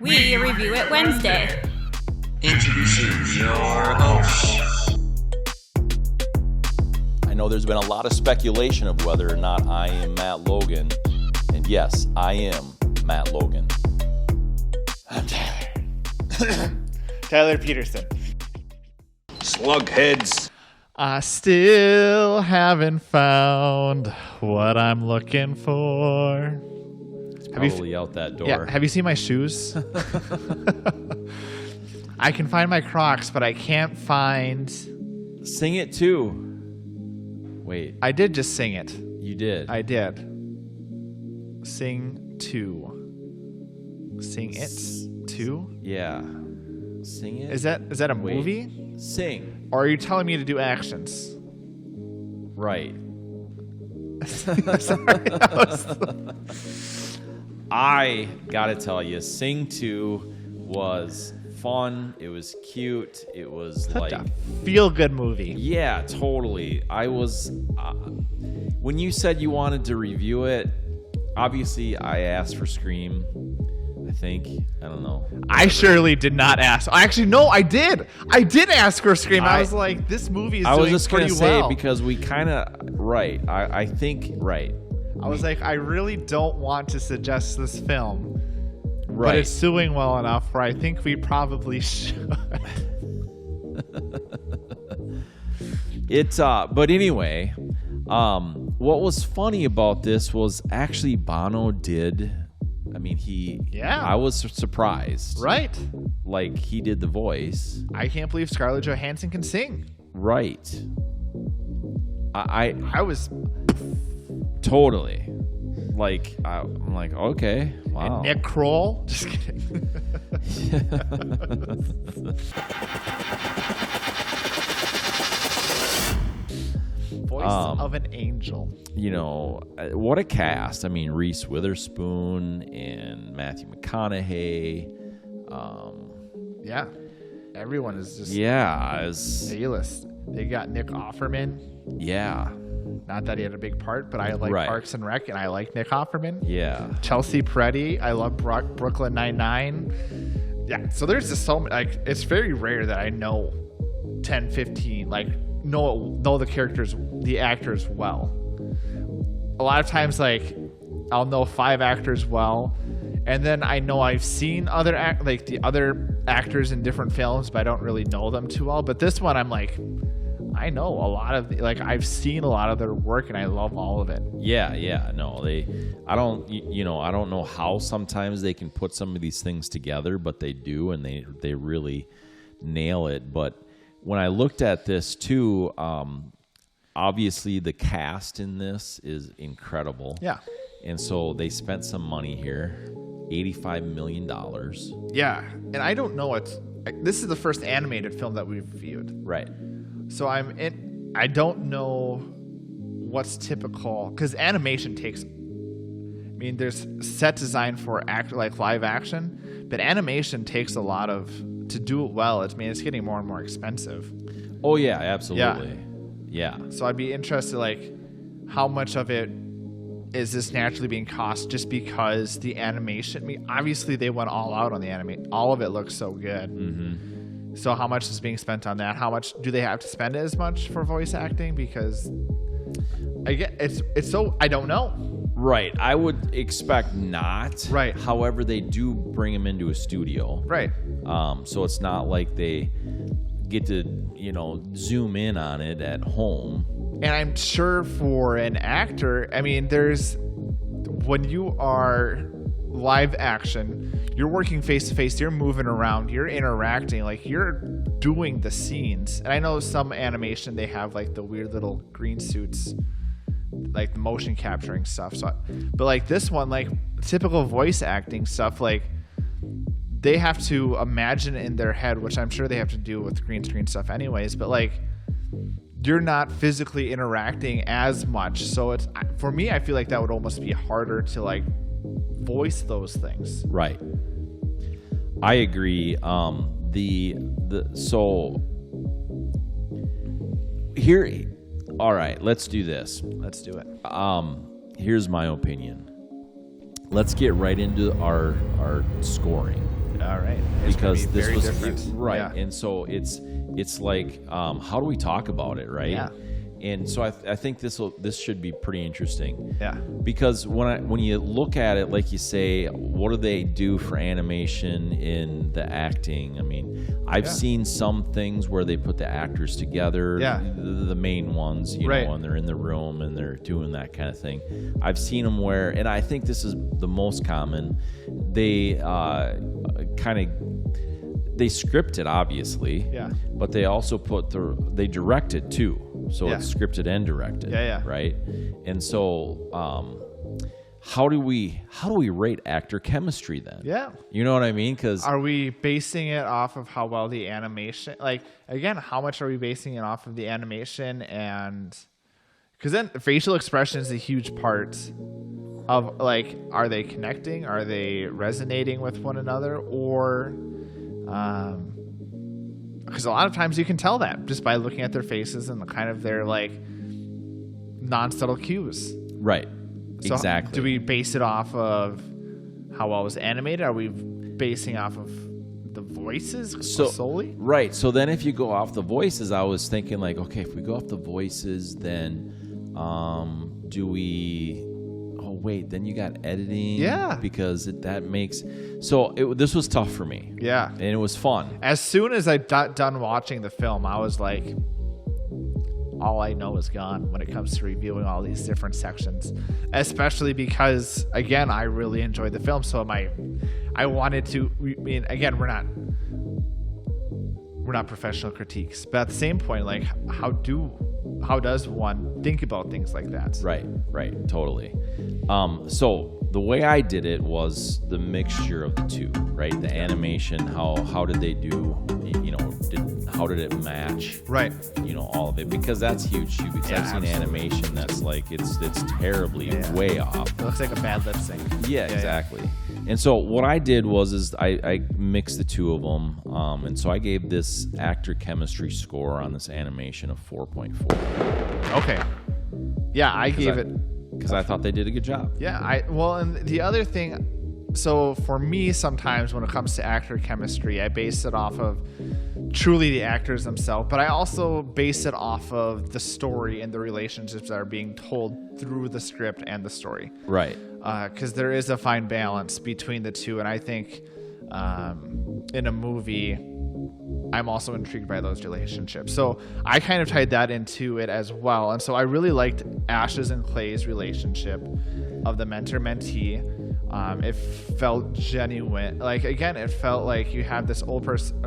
We review it Wednesday. Introducing your hosts. I know there's been a lot of speculation of whether or not I am Matt Logan. And yes, I am Matt Logan. I'm Tyler. Tyler Peterson. Slugheads. I still haven't found what I'm looking for. It's probably out that door. Yeah, have you seen my shoes? I can find my Crocs, but I can't find... Sing it too. Wait. I did just sing it. You did? I did. Sing two. Sing it two? Yeah. Sing it? Is that a movie? Sing. Or are you telling me to do actions? Right. Sorry, I gotta tell you, Sing 2 was fun. It was cute. It was such like a feel-good movie. Yeah, totally. I was when you said you wanted to review it, obviously I asked for Scream. I think. I don't know. I surely did not ask. Actually, no, I did. I did ask for Scream. I was like, this movie is doing pretty well. I was just going to say, because we kind of, right. I think, right. I was like, I really don't want to suggest this film. Right. But it's doing well enough where I think we probably should. But anyway, what was funny about this was actually Bono did... I mean, I was surprised. Right. Like, he did the voice. I can't believe Scarlett Johansson can sing. Right. I was... Totally. Like, I'm like, okay, wow. And Nick Kroll? Just kidding. Voice of an angel. You know, what a cast. I mean, Reese Witherspoon and Matthew McConaughey. Yeah. Everyone is just A-list. They got Nick Offerman. Yeah. Not that he had a big part, but I like Parks and Rec, and I like Nick Offerman. Yeah. Chelsea Peretti. I love Brooklyn Nine-Nine. Yeah. So there's just so many. Like, it's very rare that I know 10, 15, like, know the characters, the actors well. A lot of times, like, I'll know 5 actors well, and then I know I've seen the other actors in different films, but I don't really know them too well. But this one, I'm like, I know a lot of, like, I've seen a lot of their work, and I love all of it. Yeah. No, I don't know how sometimes they can put some of these things together, but they do, and they really nail it. But when I looked at this too, obviously the cast in this is incredible. Yeah. And so they spent some money here, $85 million. Yeah. And I don't know this is the first animated film that we've reviewed. Right. So I don't know what's typical, because animation takes, I mean, there's set design for live action, but animation takes a lot to do it well. It's getting more and more expensive. Oh yeah, absolutely. Yeah. So I'd be interested, like, how much of it is this naturally being cost just because the animation, I mean, obviously they went all out on the animation. All of it looks so good. Mm-hmm. So how much is being spent on that? How much do they have to spend as much for voice acting? Because I don't know. Right. I would expect not. Right. However, they do bring them into a studio. Right. So it's not like they get to, zoom in on it at home. And I'm sure for an actor, I mean, when you are live action, you're working face to face, you're moving around, you're interacting, like, you're doing the scenes. And I know some animation, they have like the weird little green suits, like the motion capturing stuff. But like this one, like typical voice acting stuff, like they have to imagine in their head, which I'm sure they have to do with green screen stuff anyways, but like you're not physically interacting as much. So it's, for me, I feel like that would almost be harder to like voice those things. Right. I agree. So here, all right, let's do this. Let's do it. Here's my opinion. Let's get right into our scoring. All right. It's gonna because be this very was different. right, Yeah. and so it's like how do we talk about it, right? Yeah. And so I think this should be pretty interesting. Yeah. Because when you look at it, like you say, what do they do for animation in the acting? I mean, I've seen some things where they put the actors together, the main ones, you know, and they're in the room and they're doing that kind of thing. I've seen them where, and I think this is the most common, they they script it, obviously, but they also they direct it too. So it's scripted and directed, right? And so, how do we rate actor chemistry then? Yeah, you know what I mean? Because are we basing it off of how well the animation? Like, again, how much are we basing it off of the animation? And because then facial expression is a huge part of, like, are they connecting? Are they resonating with one another? Or because a lot of times you can tell that just by looking at their faces and the kind of their, like, non-subtle cues. Right. So exactly. Do we base it off of how well it was animated? Are we basing off of the voices solely? Right. So then if you go off the voices, I was thinking, like, okay, if we go off the voices, then do we... Oh, wait, then you got editing. Yeah. Because that makes... So this was tough for me. Yeah. And it was fun. As soon as I got done watching the film, I was like, all I know is gone when it comes to reviewing all these different sections. Especially because, again, I really enjoyed the film. So I wanted to... I mean, again, we're not professional critiques. But at the same point, like, how does one think about things like that? Right, totally. So the way I did it was the mixture of the two, right? The animation, how did they do, you know, how did it match? Right. You know, all of it, because that's huge too, because I've seen animation that's like, it's terribly way off. It looks like a bad lip sync. Yeah, exactly. And so what I did was I mixed the two of them, and so I gave this actor chemistry score on this animation of 4.4. Okay. Yeah, I gave it because I thought they did a good job. Yeah, and the other thing, so for me, sometimes when it comes to actor chemistry, I base it off of truly the actors themselves, but I also base it off of the story and the relationships that are being told through the script and the story. Right. Because there is a fine balance between the two, and I think in a movie, I'm also intrigued by those relationships. So I kind of tied that into it as well. And so I really liked Ash's and Clay's relationship of the mentor-mentee. It felt genuine. Like, again, it felt like you have this old person,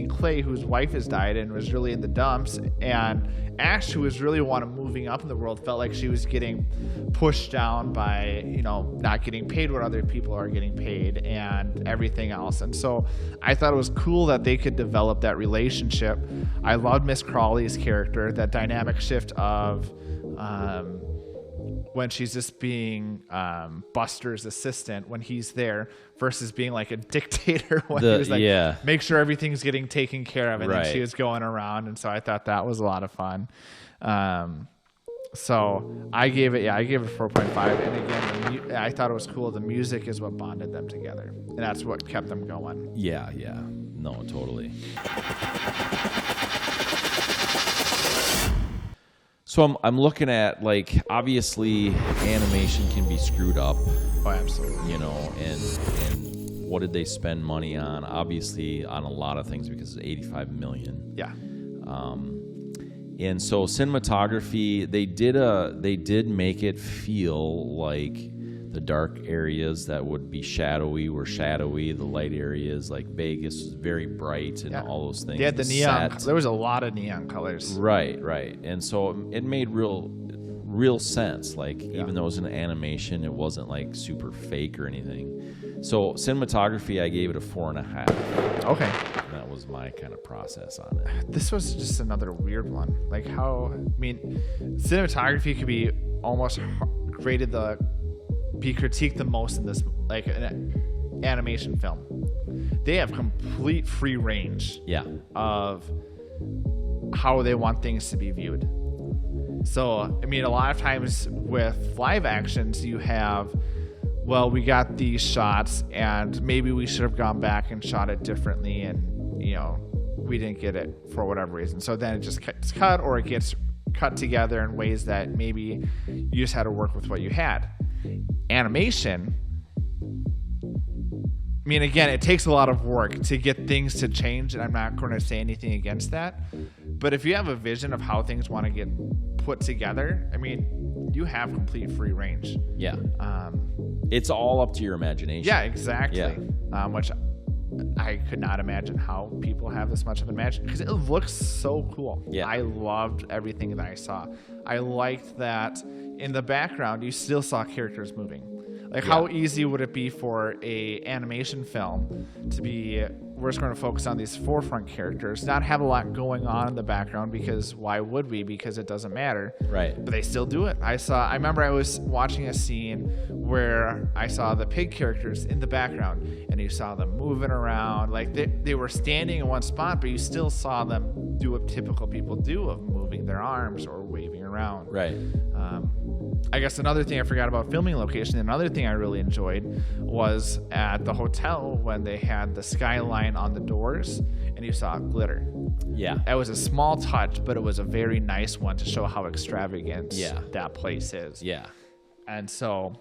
Clay, whose wife has died and was really in the dumps, and Ash, who was really moving up in the world, felt like she was getting pushed down by, you know, not getting paid what other people are getting paid and everything else. And so I thought it was cool that they could develop that relationship. I loved Miss Crawley's character, that dynamic shift of when she's just being Buster's assistant when he's there versus being like a dictator when he was like, make sure everything's getting taken care of. And then she was going around. And so I thought that was a lot of fun. So I gave it 4.5. And again, I thought it was cool. The music is what bonded them together. And that's what kept them going. Yeah. No, totally. So I'm looking at, like, obviously animation can be screwed up. Oh, absolutely. You know, and what did they spend money on? Obviously on a lot of things, because it's $85 million. Yeah. And so cinematography, they did make it feel like the dark areas that would be shadowy were shadowy. The light areas, like Vegas, was very bright and all those things. Yeah, the neon. There was a lot of neon colors. Right. And so it made real sense. Like, even though it was an animation, it wasn't like super fake or anything. So cinematography, I gave it a 4.5. Okay. And that was my kind of process on it. This was just another weird one. Like, cinematography could be almost be critiqued the most in this, like, an animation film. They have complete free range of how they want things to be viewed. So, I mean, a lot of times with live actions, you have well, we got these shots and maybe we should have gone back and shot it differently, and we didn't get it for whatever reason. So then it just gets cut, or it gets cut together in ways that maybe you just had to work with what you had. Animation, I mean, again, it takes a lot of work to get things to change, and I'm not going to say anything against that. But if you have a vision of how things want to get put together, I mean, you have complete free range. Yeah. It's all up to your imagination. Yeah, exactly. Yeah. Which I could not imagine how people have this much of an imagination, because it looks so cool. Yeah. I loved everything that I saw. I liked that in the background you still saw characters moving. Like, how easy would it be for a animation film to be, we're just going to focus on these forefront characters, not have a lot going on in the background, because why would we? Because it doesn't matter. Right. But they still do it. I remember I was watching a scene where I saw the pig characters in the background, and you saw them moving around. Like, they were standing in one spot, but you still saw them do what typical people do of moving their arms or waving around. Right. I guess another thing I forgot about filming location, another thing I really enjoyed was at the hotel when they had the skyline on the doors and you saw glitter. Yeah. That was a small touch, but it was a very nice one to show how extravagant that place is. Yeah. And so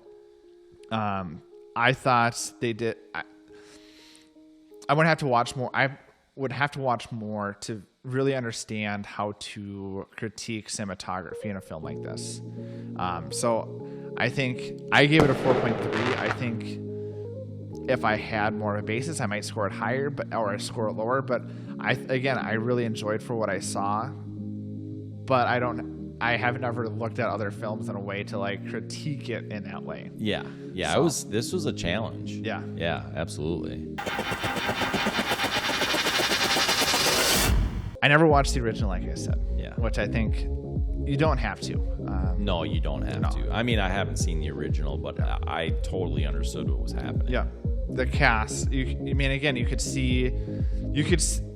I thought they did. I would have to watch more. I would have to watch more to really understand how to critique cinematography in a film like this. So I think I gave it a 4.3. I think if I had more of a basis, I might score it higher, or score it lower. But I really enjoyed for what I saw. But I haven't ever looked at other films in a way to like critique it in that way. Yeah. Yeah. So, This was a challenge. Yeah. Yeah, absolutely. I never watched the original, like I said. Yeah. Which I think you don't have to. No, you don't have to. I mean, I haven't seen the original, but I totally understood what was happening. Yeah. The cast.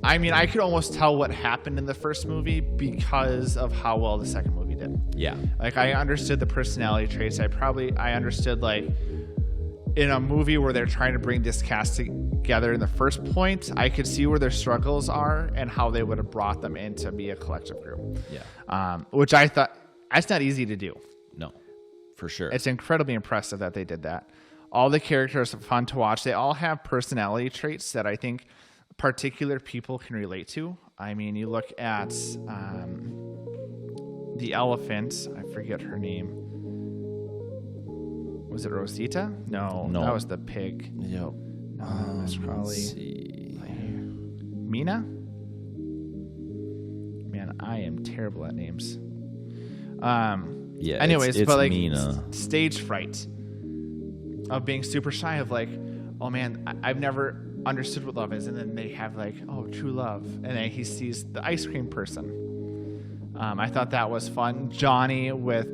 I could almost tell what happened in the first movie because of how well the second movie did. Yeah. Like, I understood the personality traits. I understood, like, in a movie where they're trying to bring this cast together in the first point, I could see where their struggles are and how they would have brought them in to be a collective group. Yeah. Which I thought, that's not easy to do. No, for sure. It's incredibly impressive that they did that. All the characters are fun to watch. They all have personality traits that I think particular people can relate to. I mean, you look at the elephant. I forget her name. Was it Rosita? No, that was the pig. Yep. Miss Crowley. Let's see. Mina? Man, I am terrible at names. Yeah. Anyways, it's but like Mina. Stage fright of being super shy of like, oh man, I've never understood what love is, and then they have like, oh, true love, and then he sees the ice cream person. I thought that was fun. Johnny with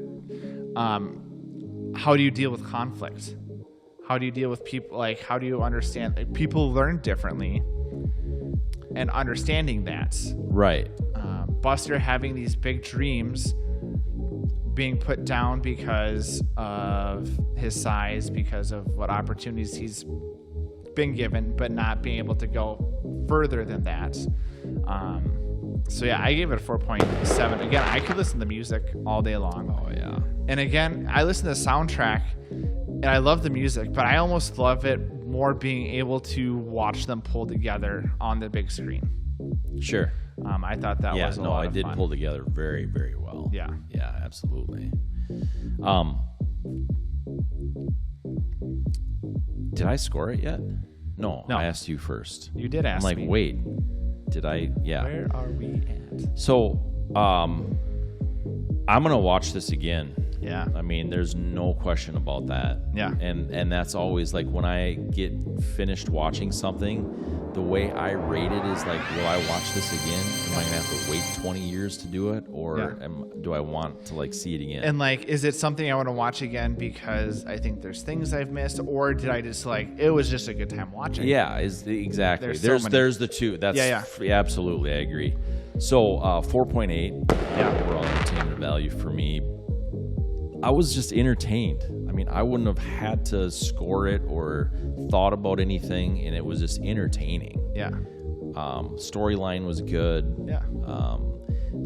how do you deal with conflict? How do you deal with people? Like, how do you understand? Like, people learn differently, and understanding that. Right. Buster having these big dreams being put down because of his size, because of what opportunities he's been given, but not being able to go further than that. So yeah, I gave it a 4.7. Again, I could listen to music all day long. Oh yeah. And again, I listen to the soundtrack and I love the music, but I almost love it more being able to watch them pull together on the big screen. Sure. I thought that was a lot of I did fun. pull together very, very well. Yeah. Yeah, absolutely. Did I score it yet? No, I asked you first. You did ask I'm like, me. wait, did I? Yeah. Where are we at? So, I'm gonna watch this again. Yeah. I mean, there's no question about that. Yeah. And that's always like when I get finished watching something, the way I rate it is like, will I watch this again? Am I gonna have to wait 20 years to do it, or do I want to like see it again? And like, is it something I want to watch again because I think there's things I've missed, or did I just like it was just a good time watching? Yeah, exactly. There's so many. There's the two. That's yeah, absolutely, I agree. So 4.8 overall entertainment value for me. I was just entertained. I mean, I wouldn't have had to score it or thought about anything, and it was just entertaining. Yeah. Storyline was good. Yeah.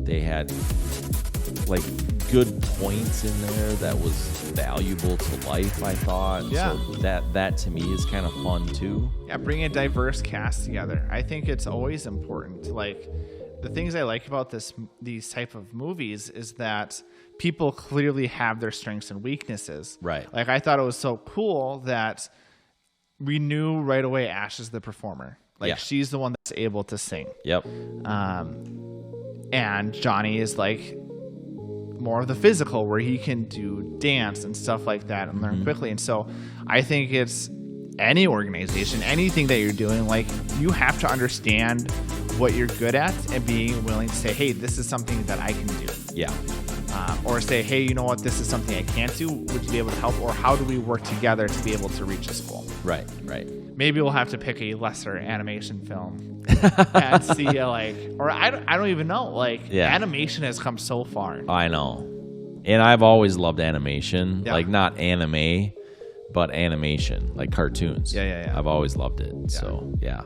They had like good points in there that was valuable to life, I thought. Yeah. So that to me is kind of fun too. Yeah, bring a diverse cast together. I think it's always important. Like, the things I like about these type of movies is that people clearly have their strengths and weaknesses. Right. Like, I thought it was so cool that we knew right away Ash is the performer. Like, Yeah. she's the one that's able to sing. Yep. And Johnny is like more of the physical, where he can do dance and stuff like that and learn quickly. And so I think it's any organization, anything that you're doing, like, you have to understand what you're good at and being willing to say, hey, this is something that I can do. Yeah. Or say, hey, you know what, this is something I can't do. Would you be able to help? Or how do we work together to be able to reach this goal? Right. Right. Maybe we'll have to pick a lesser animation film and see, like, or I don't even know. Like, Yeah. animation has come so far. I know. And I've always loved animation, Yeah. like not anime, but animation, like cartoons. Yeah. I've always loved it. So, yeah.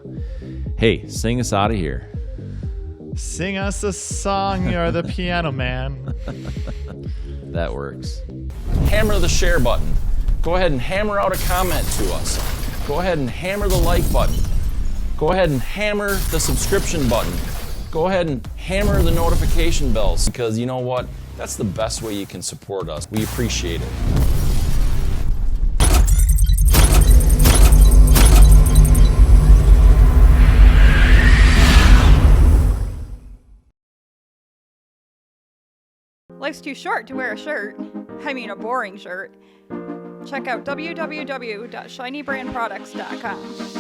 Hey, sing us out of here. Sing us a song, you're the piano man. That works. Hammer the share button. Go ahead and hammer out a comment to us. Go ahead and hammer the like button. Go ahead and hammer the subscription button. Go ahead and hammer the notification bells, because you know what? That's the best way you can support us. We appreciate it. Life's too short to wear a shirt. I mean, a boring shirt. Check out www.shinybrandproducts.com.